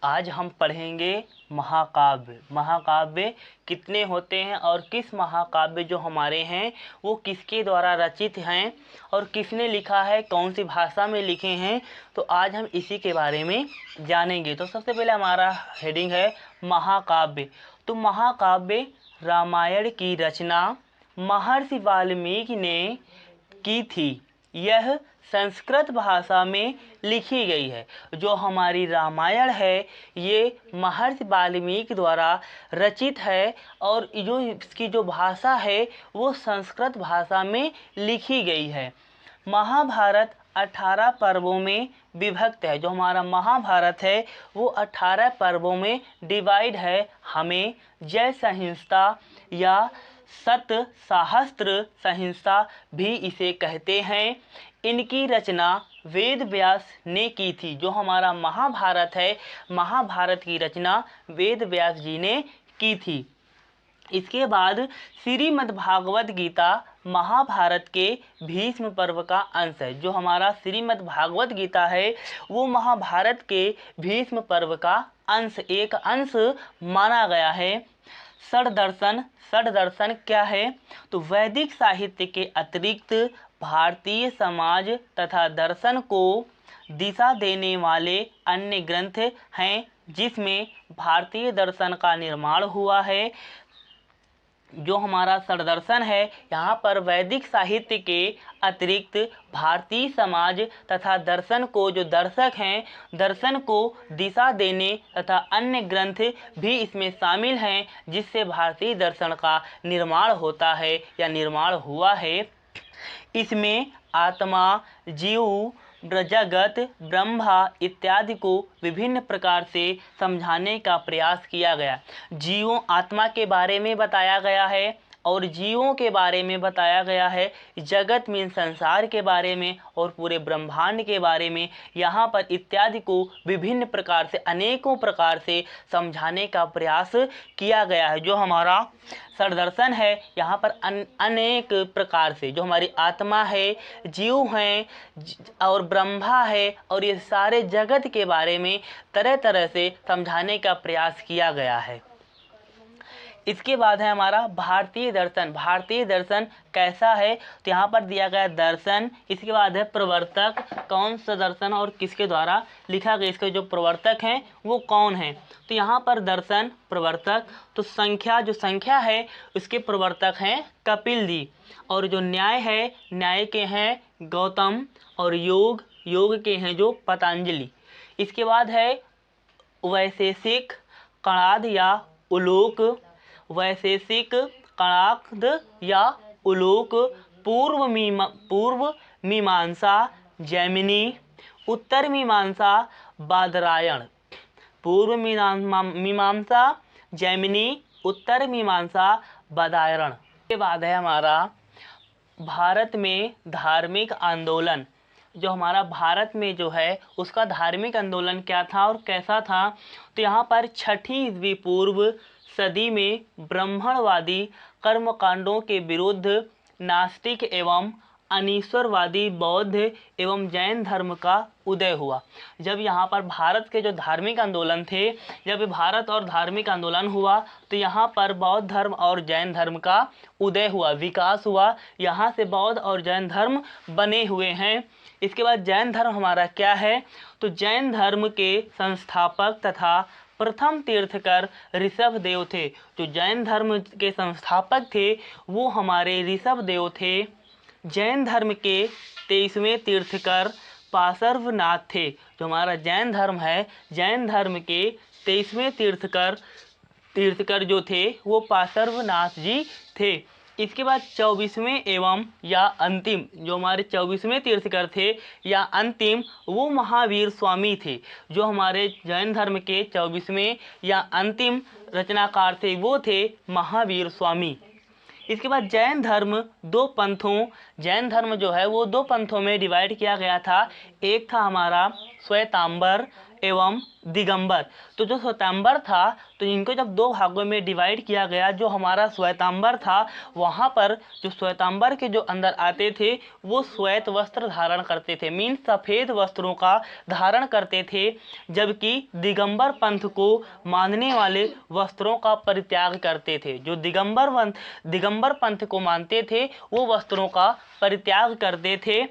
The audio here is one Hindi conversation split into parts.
आज हम पढ़ेंगे महाकाव्य। महाकाव्य कितने होते हैं और किस महाकाव्य जो हमारे हैं वो किसके द्वारा रचित हैं और किसने लिखा है, कौन सी भाषा में लिखे हैं, तो आज हम इसी के बारे में जानेंगे। तो सबसे पहले हमारा हेडिंग है महाकाव्य। तो महाकाव्य रामायण की रचना महर्षि वाल्मीकि ने की थी। यह संस्कृत भाषा में लिखी गई है। जो हमारी रामायण है ये महर्षि वाल्मीकि द्वारा रचित है और जो इसकी जो भाषा है वो संस्कृत भाषा में लिखी गई है। महाभारत 18 पर्वों में विभक्त है। जो हमारा महाभारत है वो 18 पर्वों में डिवाइड है। हमें जय संहिता या सत सहस्त्र संहिता भी इसे कहते हैं। इनकी रचना वेद व्यास ने की थी। जो हमारा महाभारत है, महाभारत की रचना वेद व्यास जी ने की थी। इसके बाद श्रीमद्भागवत गीता महाभारत के भीष्म पर्व का अंश है। जो हमारा श्रीमद्भागवत गीता है वो महाभारत के भीष्म पर्व का एक अंश माना गया है। षड्दर्शन क्या है? तो वैदिक साहित्य के अतिरिक्त भारतीय समाज तथा दर्शन को दिशा देने वाले अन्य ग्रंथ हैं जिसमें भारतीय दर्शन का निर्माण हुआ है। जो हमारा षड्दर्शन है यहाँ पर वैदिक साहित्य के अतिरिक्त भारतीय समाज तथा दर्शन को जो दर्शक हैं, दर्शन को दिशा देने तथा अन्य ग्रंथ भी इसमें शामिल हैं जिससे भारतीय दर्शन का निर्माण होता है या निर्माण हुआ है। इसमें आत्मा, जीव, जगत, ब्रह्मा इत्यादि को विभिन्न प्रकार से समझाने का प्रयास किया गया। जीवों आत्मा के बारे में बताया गया है और जीवों के बारे में बताया गया है, जगत में संसार के बारे में और पूरे ब्रह्मांड के बारे में यहाँ पर इत्यादि को विभिन्न प्रकार से अनेकों प्रकार से समझाने का प्रयास किया गया है। जो हमारा षड्दर्शन है यहाँ पर अनेक प्रकार से जो हमारी आत्मा है, जीव हैं और ब्रह्मा है और ये सारे जगत के बारे में तरह तरह से समझाने का प्रयास किया गया है। इसके बाद है हमारा भारतीय दर्शन। भारतीय दर्शन कैसा है? तो यहाँ पर दिया गया दर्शन। इसके बाद है प्रवर्तक, कौन सा दर्शन और किसके द्वारा लिखा गया, इसके जो प्रवर्तक हैं वो कौन हैं। तो यहाँ पर दर्शन प्रवर्तक, तो जो संख्या है उसके प्रवर्तक हैं कपिल जी, और जो न्याय है, न्याय के हैं गौतम, और योग के हैं जो पतंजलि। इसके बाद है वैशेषिक कणाद या उलोक, वैशेषिक कणाद या उलोक, पूर्व मीमांसा जैमिनी, उत्तर मीमांसा बादरायण। पूर्व मीमांसा जैमिनी, उत्तर मीमांसा बादरायण। के बाद है हमारा भारत में धार्मिक आंदोलन। जो हमारा भारत में जो है उसका धार्मिक आंदोलन क्या था और कैसा था? तो यहाँ पर 6वीं ईस्वी पूर्व सदी में ब्राह्मणवादी कर्मकांडों के विरुद्ध नास्तिक एवं अनीश्वरवादी बौद्ध एवं जैन धर्म का उदय हुआ। जब यहाँ पर भारत के जो धार्मिक आंदोलन थे, जब भारत और धार्मिक आंदोलन हुआ तो यहाँ पर बौद्ध धर्म और जैन धर्म का उदय हुआ, विकास हुआ। यहाँ से बौद्ध और जैन धर्म बने हुए हैं। इसके बाद जैन धर्म हमारा क्या है? तो जैन धर्म के संस्थापक तथा प्रथम तीर्थकर ऋषभ देव थे। जो जैन धर्म के संस्थापक थे वो हमारे ऋषभ देव थे। जैन धर्म के 23वें तीर्थकर पार्श्वनाथ थे। जो हमारा जैन धर्म है, जैन धर्म के 23वें तीर्थकर जो थे वो पार्श्वनाथ जी थे। इसके बाद 24वें एवं या अंतिम, जो हमारे 24वें तीर्थकर थे या अंतिम, वो महावीर स्वामी थे। जो हमारे जैन धर्म के 24वें या अंतिम रचनाकार थे वो थे महावीर स्वामी। इसके बाद जैन धर्म जैन धर्म जो है वो 2 पंथों में डिवाइड किया गया था। एक था हमारा श्वेतांबर, एवं दिगंबर। तो जो श्वेतांबर था, तो इनको जब दो भागों में डिवाइड किया गया, जो हमारा श्वेतांबर था वहाँ पर जो श्वेतांबर के जो अंदर आते थे वो श्वेत वस्त्र धारण करते थे, मीन्स सफ़ेद वस्त्रों का धारण करते थे, जबकि दिगंबर पंथ को मानने वाले वस्त्रों का परित्याग करते थे। जो दिगंबर पंथ को मानते थे वो वस्त्रों का परित्याग करते थे।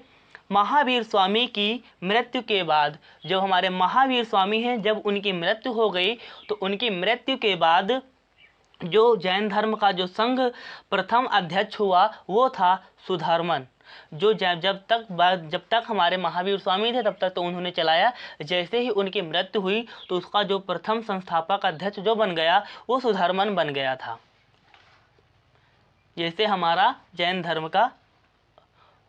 महावीर स्वामी की मृत्यु के बाद, जो हमारे महावीर स्वामी हैं, जब उनकी मृत्यु हो गई तो उनकी मृत्यु के बाद जो जैन धर्म का जो संघ प्रथम अध्यक्ष हुआ वो था सुधर्मन। जो जब तक हमारे महावीर स्वामी थे तब तक तो उन्होंने चलाया, जैसे ही उनकी मृत्यु हुई तो उसका जो प्रथम संस्थापक अध्यक्ष जो बन गया वो सुधर्मन बन गया था। जैसे हमारा जैन धर्म का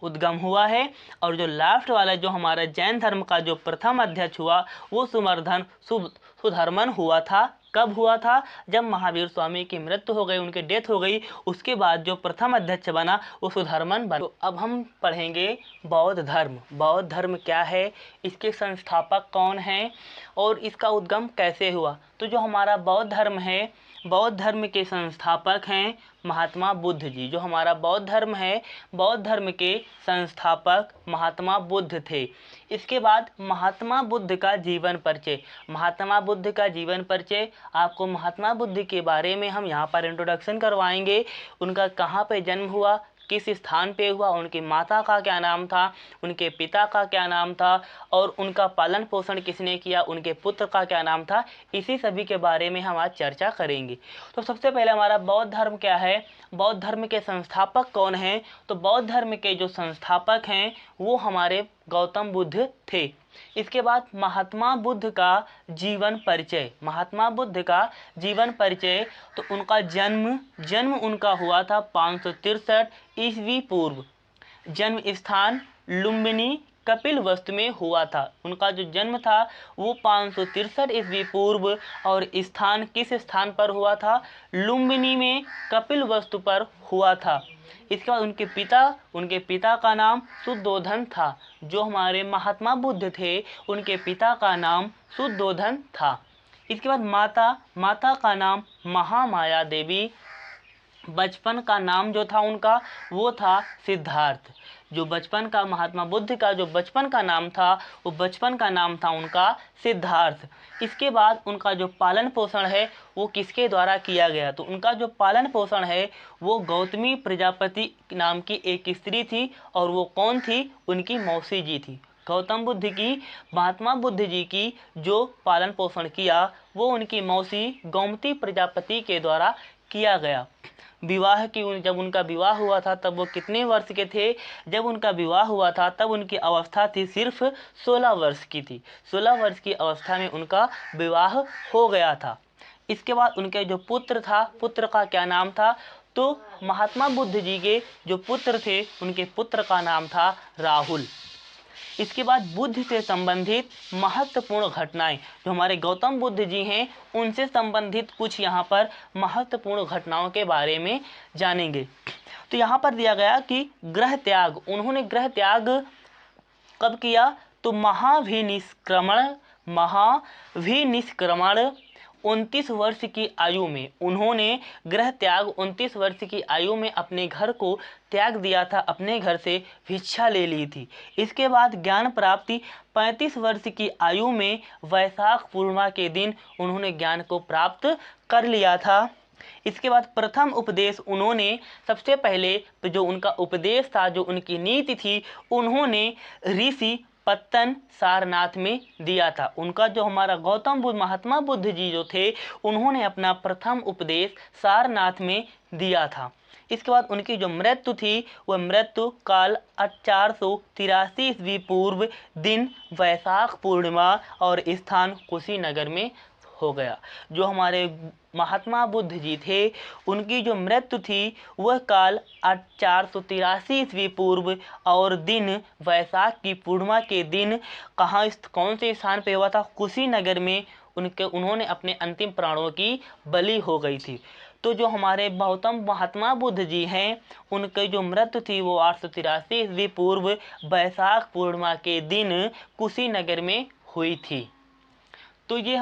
उद्गम हुआ है। और जो लास्ट वाला जो हमारा जैन धर्म का जो प्रथम अध्यक्ष हुआ वो सुधर्मन हुआ था। कब हुआ था? जब महावीर स्वामी की मृत्यु हो गई, उनकी डेथ हो गई, उसके बाद जो प्रथम अध्यक्ष बना वो सुधर्मन बना। तो अब हम पढ़ेंगे बौद्ध धर्म। बौद्ध धर्म क्या है, इसके संस्थापक कौन हैं और इसका उद्गम कैसे हुआ। तो जो हमारा बौद्ध धर्म है, बौद्ध धर्म के संस्थापक हैं महात्मा बुद्ध जी। जो हमारा बौद्ध धर्म है, बौद्ध धर्म के संस्थापक महात्मा बुद्ध थे। इसके बाद महात्मा बुद्ध का जीवन परिचय। महात्मा बुद्ध का जीवन परिचय, आपको महात्मा बुद्ध के बारे में हम यहाँ पर इंट्रोडक्शन करवाएंगे। उनका कहाँ पे जन्म हुआ, किस स्थान पे हुआ, उनकी माता का क्या नाम था, उनके पिता का क्या नाम था और उनका पालन पोषण किसने किया, उनके पुत्र का क्या नाम था, इसी सभी के बारे में हम आज चर्चा करेंगे। तो सबसे पहले हमारा बौद्ध धर्म क्या है, बौद्ध धर्म के संस्थापक कौन हैं। तो बौद्ध धर्म के जो संस्थापक हैं वो हमारे गौतम बुद्ध थे। इसके बाद महात्मा बुद्ध का जीवन परिचय। महात्मा बुद्ध का जीवन परिचय, तो उनका जन्म उनका हुआ था 563 ईस्वी पूर्व। जन्म स्थान लुम्बिनी कपिलवस्तु में हुआ था। उनका जो जन्म था वो 563 ईस्वी पूर्व और स्थान किस स्थान पर हुआ था, लुम्बिनी में कपिलवस्तु पर हुआ था। इसके बाद उनके पिता का नाम शुद्धोधन था। जो हमारे महात्मा बुद्ध थे उनके पिता का नाम शुद्धोधन था। इसके बाद माता का नाम महामाया देवी। बचपन का नाम जो था उनका वो था सिद्धार्थ। जो बचपन का महात्मा बुद्ध का जो बचपन का नाम था वो बचपन का नाम था उनका सिद्धार्थ। इसके बाद उनका जो पालन पोषण है वो किसके द्वारा किया गया, तो उनका जो पालन पोषण है वो गौतमी प्रजापति नाम की एक स्त्री थी और वो कौन थी, उनकी मौसी जी थी। गौतम बुद्ध की महात्मा बुद्ध जी की जो पालन पोषण किया वो उनकी मौसी गौमती प्रजापति के द्वारा किया गया। जब उनका विवाह हुआ था तब वो कितने वर्ष के थे, जब उनका विवाह हुआ था तब उनकी अवस्था थी सिर्फ 16 वर्ष की थी। 16 वर्ष की अवस्था में उनका विवाह हो गया था। इसके बाद उनके जो पुत्र का क्या नाम था, तो महात्मा बुद्ध जी के जो पुत्र थे उनके पुत्र का नाम था राहुल। इसके बाद बुद्ध से संबंधित महत्वपूर्ण घटनाएं, जो हमारे गौतम बुद्ध जी हैं उनसे संबंधित कुछ यहाँ पर महत्वपूर्ण घटनाओं के बारे में जानेंगे। तो यहाँ पर दिया गया कि उन्होंने गृह त्याग कब किया, तो महाभिनिष्क्रमण 29 वर्ष की आयु में उन्होंने गृह त्याग 29 वर्ष की आयु में अपने घर को त्याग दिया था, अपने घर से भिक्षा ले ली थी। इसके बाद ज्ञान प्राप्ति 35 वर्ष की आयु में वैशाख पूर्णिमा के दिन उन्होंने ज्ञान को प्राप्त कर लिया था। इसके बाद प्रथम उपदेश उन्होंने सबसे पहले तो जो उनका उपदेश था, जो उनकी नीति थी, उन्होंने ऋषि पत्तन सारनाथ में दिया था। उनका जो हमारा महात्मा बुद्ध जी जो थे उन्होंने अपना प्रथम उपदेश सारनाथ में दिया था। इसके बाद उनकी जो मृत्यु थी वह मृत्यु काल 483 ईस्वी पूर्व दिन वैशाख पूर्णिमा और स्थान कुशीनगर में हो गया। जो हमारे महात्मा बुद्ध जी थे उनकी जो मृत्यु थी वह काल 483 ईस्वी पूर्व और दिन वैशाख की पूर्णिमा के दिन कौन से स्थान पे हुआ था, कुशीनगर में उन्होंने अपने अंतिम प्राणों की बलि हो गई थी। तो जो हमारे महात्मा बुद्ध जी हैं उनकी जो मृत्यु थी वो 883 ईस्वी पूर्व वैशाख पूर्णिमा के दिन कुशीनगर में हुई थी। तो ये